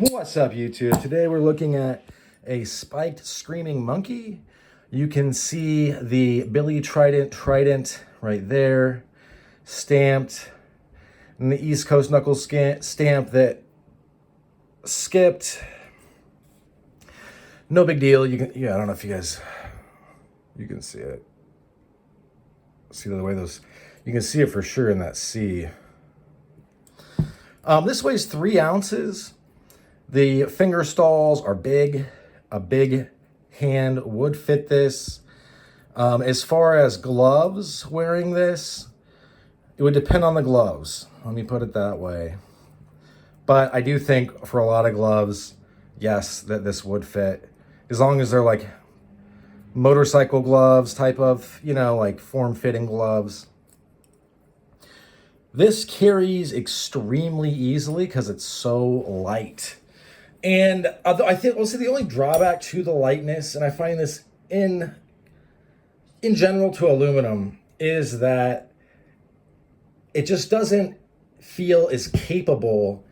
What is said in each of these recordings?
What's up, YouTube? Today we're looking at a spiked screaming monkey. You can see the Billy Trident right there, stamped, and the East Coast Knuckle stamp that skipped. No big deal. I don't know if you can see it. See the way those, you can see it for sure in that C. This weighs 3 ounces. The finger stalls are big. A big hand would fit this. As far as gloves wearing this, it would depend on the gloves. Let me put it that way. But I do think for a lot of gloves, yes, that this would fit. As long as they're like motorcycle gloves type of, like form-fitting gloves. This carries extremely easily because it's so light. And I think also the only drawback to the lightness, and I find this in general to aluminum, is that it just doesn't feel as capable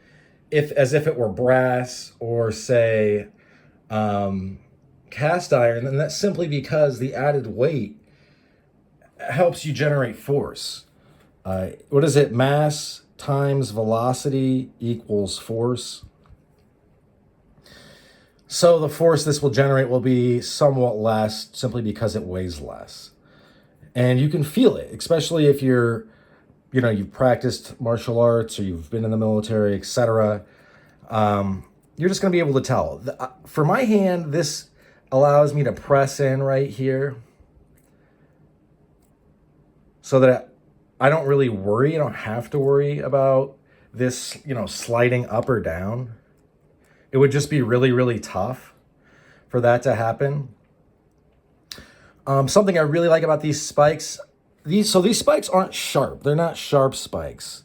as if it were brass or say cast iron, and that's simply because the added weight helps you generate force. What is it? Mass times velocity equals force. So the force this will generate will be somewhat less simply because it weighs less. And you can feel it, especially if you've practiced martial arts or you've been in the military, etc. You're just going to be able to tell. For my hand, this allows me to press in right here so that I don't really worry. I don't have to worry about this, sliding up or down. It would just be really, really tough for that to happen. Something I really like about these spikes, these spikes aren't sharp. They're not sharp spikes.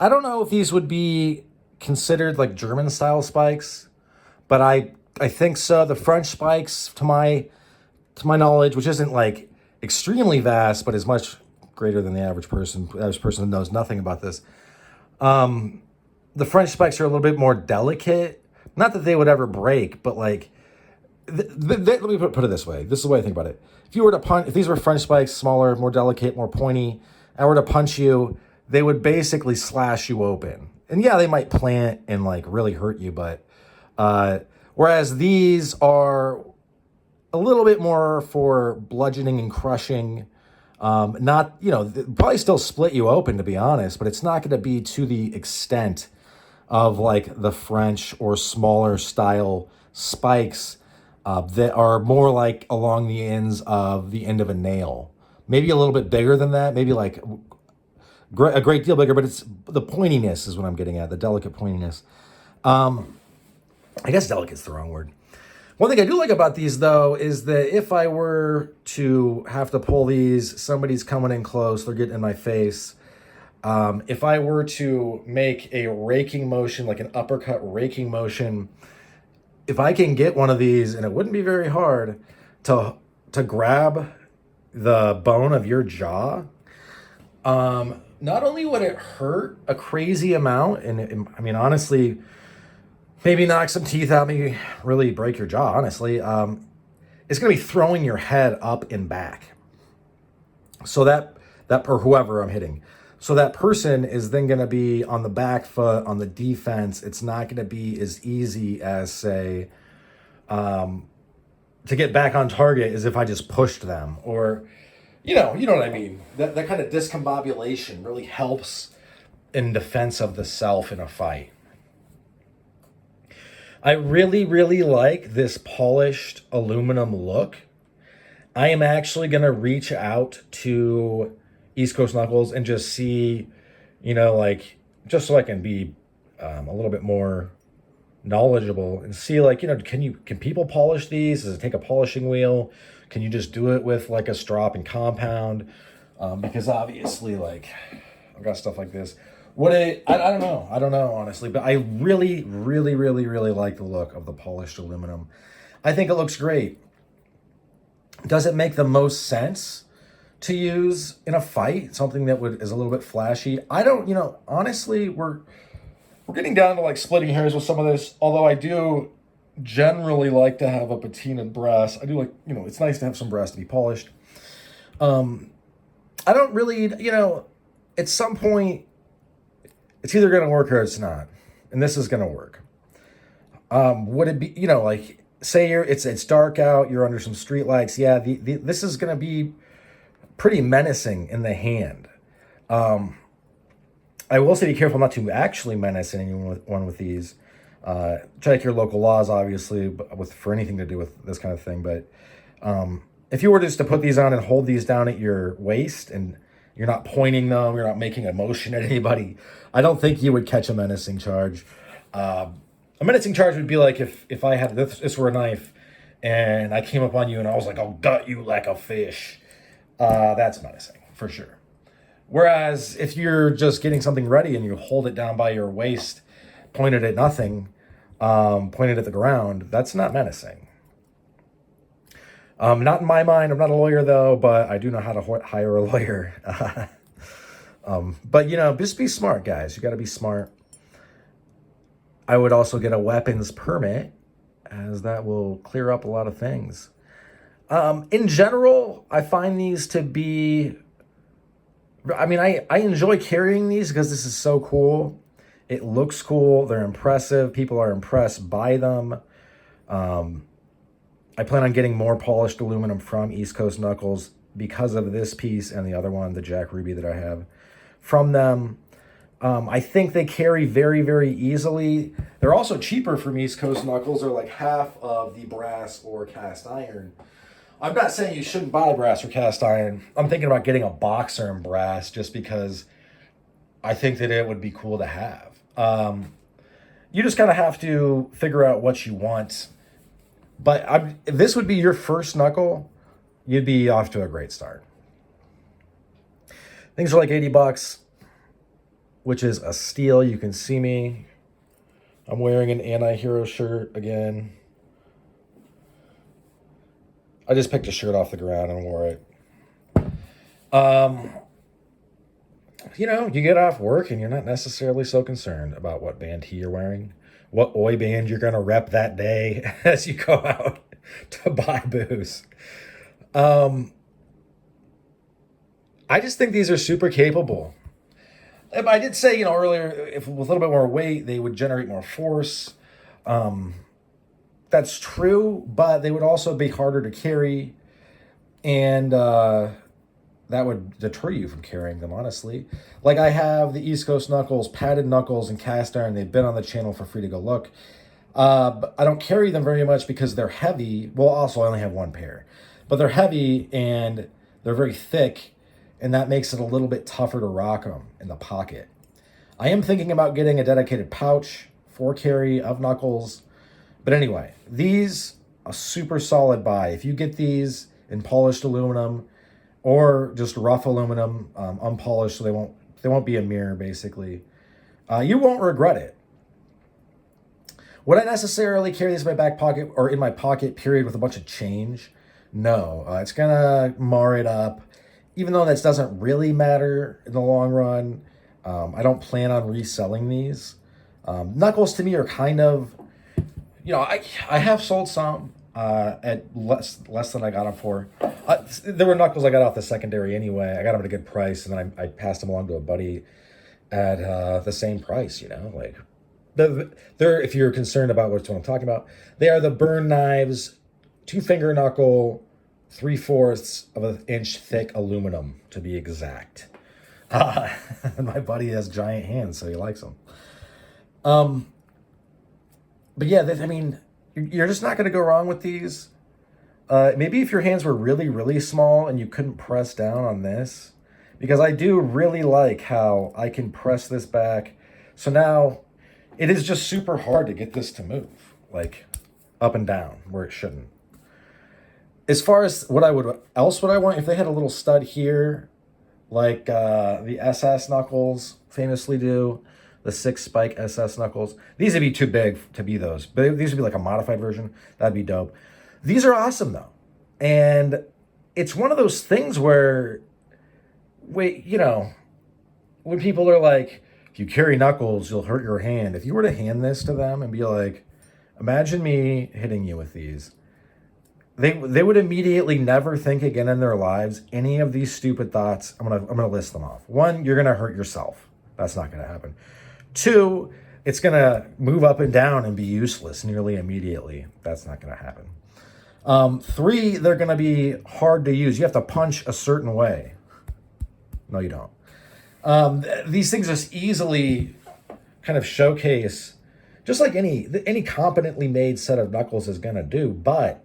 I don't know if these would be considered like German style spikes, but I think so. The French spikes, to my knowledge, which isn't like extremely vast, but is much greater than the average person who knows nothing about this. The French spikes are a little bit more delicate. Not that they would ever break, but like, let me put it this way. This is the way I think about it. If these were French spikes, smaller, more delicate, more pointy, I were to punch you, they would basically slash you open. And yeah, they might plant and like really hurt you, but whereas these are a little bit more for bludgeoning and crushing. Not, probably still split you open, to be honest, but it's not going to be to the extent of like the French or smaller style spikes that are more like along the ends of the end of a nail. Maybe a little bit bigger than that, maybe like a great deal bigger, but it's the pointiness is what I'm getting at, the delicate pointiness. I guess delicate's the wrong word. One thing I do like about these, though, is that if I were to have to pull these, somebody's coming in close, they're getting in my face. If I were to make a raking motion, like an uppercut raking motion, if I can get one of these, and it wouldn't be very hard, to grab the bone of your jaw, not only would it hurt a crazy amount, and I mean, honestly, maybe knock some teeth out, maybe really break your jaw, honestly, it's going to be throwing your head up and back. So that or whoever I'm hitting. So that person is then going to be on the back foot, on the defense. It's not going to be as easy as, say, to get back on target as if I just pushed them. Or, you know what I mean? That kind of discombobulation really helps in defense of the self in a fight. I really, really like this polished aluminum look. I am actually going to reach out to East Coast Knuckles and just see, just so I can be a little bit more knowledgeable and see, can people polish these? Does it take a polishing wheel? Can you just do it with like a strop and compound? Because obviously, I've got stuff like this. I don't know, honestly, but I really, really, really, really like the look of the polished aluminum. I think it looks great. Does it make the most sense to use in a fight? Something that is a little bit flashy? I don't, honestly, We're getting down to like splitting hairs with some of this, although I do generally like to have a patinaed brass. I do like, it's nice to have some brass to be polished. I don't really, at some point, it's either going to work or it's not. And this is going to work. Would it be, like, say it's dark out, you're under some street lights. Yeah, this is going to be pretty menacing in the hand. I will say be careful not to actually menace anyone with these. Check your local laws, obviously, for anything to do with this kind of thing. But if you were just to put these on and hold these down at your waist and you're not pointing them, you're not making a motion at anybody, I don't think you would catch a menacing charge. A menacing charge would be like if I had this were a knife and I came up on you and I was like, I'll gut you like a fish. That's menacing, for sure. Whereas if you're just getting something ready and you hold it down by your waist, pointed at nothing, pointed at the ground, that's not menacing. Not in my mind. I'm not a lawyer, though, but I do know how to hire a lawyer. But, just be smart, guys. You got to be smart. I would also get a weapons permit, as that will clear up a lot of things. In general, I find these to be... I enjoy carrying these because this is so cool. It looks cool. They're impressive. People are impressed by them. I plan on getting more polished aluminum from East Coast Knuckles because of this piece and the other one, the Jack Ruby that I have from them. I think they carry very, very easily. They're also cheaper from East Coast Knuckles. They're like half of the brass or cast iron. I'm not saying you shouldn't buy brass or cast iron. I'm thinking about getting a boxer in brass just because I think that it would be cool to have. You just kind of have to figure out what you want. But if this would be your first knuckle, you'd be off to a great start. Things are like $80, which is a steal. You can see me. I'm wearing an anti-hero shirt again. I just picked a shirt off the ground and wore it. You get off work and you're not necessarily so concerned about what band tee you're wearing, what oi band you're going to rep that day as you go out to buy booze. I just think these are super capable. I did say, earlier, if with a little bit more weight, they would generate more force. That's true, but they would also be harder to carry, and that would deter you from carrying them, honestly. Like, I have the East Coast Knuckles, padded knuckles, and cast iron. They've been on the channel for free to go look. But I don't carry them very much because they're heavy. Well, also, I only have one pair. But they're heavy, and they're very thick, and that makes it a little bit tougher to rock them in the pocket. I am thinking about getting a dedicated pouch for carry of knuckles. But anyway, these, a super solid buy. If you get these in polished aluminum or just rough aluminum, unpolished, so they won't be a mirror, basically, you won't regret it. Would I necessarily carry this in my back pocket or in my pocket, period, with a bunch of change? No. It's going to mar it up, even though that doesn't really matter in the long run. I don't plan on reselling these. Knuckles, to me, are kind of... I have sold some at less than I got them for. There were knuckles I got off the secondary anyway. I got them at a good price, and then I passed them along to a buddy at the same price. Like they're if you're concerned about what I'm talking about, they are the burn knives, 2-finger knuckle, 3/4 of an inch thick aluminum to be exact. And my buddy has giant hands, so he likes them. But yeah, you're just not going to go wrong with these. Maybe if your hands were really, really small and you couldn't press down on this, because I do really like how I can press this back. So now it is just super hard to get this to move, like up and down where it shouldn't. As far as what I want, if they had a little stud here, like the SS Knuckles famously do, the 6-spike SS Knuckles. These would be too big to be those. But these would be like a modified version. That'd be dope. These are awesome, though. And it's one of those things where, when people are like, If you carry knuckles, you'll hurt your hand. If you were to hand this to them and be like, imagine me hitting you with these, they would immediately never think again in their lives any of these stupid thoughts. I'm gonna list them off. One, you're gonna hurt yourself. That's not gonna happen. Two, it's gonna move up and down and be useless nearly immediately. That's not gonna happen. Three, they're gonna be hard to use. You have to punch a certain way. No, you don't. These things just easily kind of showcase, just like any competently made set of knuckles is gonna do, but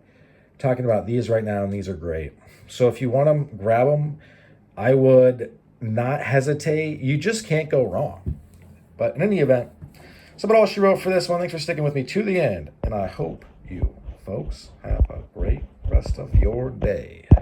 talking about these right now, and these are great. So if you want them, grab them. I would not hesitate. You just can't go wrong. But in any event, that's about all she wrote for this one. Thanks for sticking with me to the end, and I hope you folks have a great rest of your day.